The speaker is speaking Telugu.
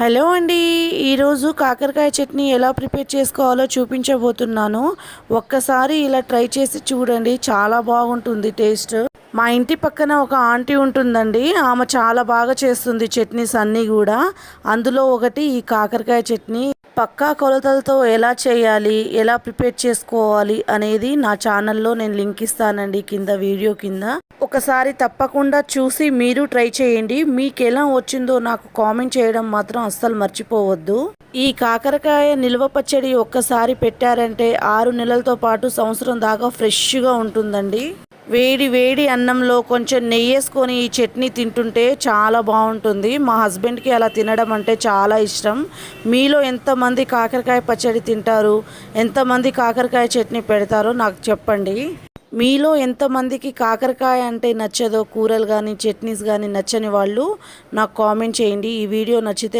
హలో అండి. ఈరోజు కాకరకాయ చట్నీ ఎలా ప్రిపేర్ చేసుకోవాలో చూపించబోతున్నాను. ఒక్కసారి ఇలా ట్రై చేసి చూడండి, చాలా బాగుంటుంది టేస్ట్. మా ఇంటి పక్కన ఒక ఆంటీ ఉంటుందండి. ఆమె చాలా బాగా చేస్తుంది చట్నీస్ అన్నీ కూడా. అందులో ఒకటి ఈ కాకరకాయ చట్నీ. పక్కా కొలతలతో ఎలా చేయాలి, ఎలా ప్రిపేర్ చేసుకోవాలి అనేది నా ఛానల్లో నేను లింక్ ఇస్తానండి కింద, వీడియో కింద. ఒకసారి తప్పకుండా చూసి మీరు ట్రై చేయండి. మీకు ఎలా వచ్చిందో నాకు కామెంట్ చేయడం మాత్రం అస్సలు మర్చిపోవద్దు. ఈ కాకరకాయ నిల్వ పచ్చడి ఒక్కసారి పెట్టారంటే 6 నెలలతో పాటు సంవత్సరం దాకా ఫ్రెష్గా ఉంటుందండి. వేడి వేడి అన్నంలో కొంచెం నెయ్యేసుకొని ఈ చట్నీ తింటుంటే చాలా బాగుంటుంది. మా హస్బెండ్కి అలా తినడం అంటే చాలా ఇష్టం. మీలో ఎంతమంది కాకరకాయ పచ్చడి తింటారు, ఎంతమంది కాకరకాయ చట్నీ పెడతారో నాకు చెప్పండి. మీలో ఎంతమందికి కాకరకాయ అంటే నచ్చదో, కూరలు కానీ చట్నీస్ కానీ నచ్చని వాళ్ళు నాకు కామెంట్ చేయండి. ఈ వీడియో నచ్చితే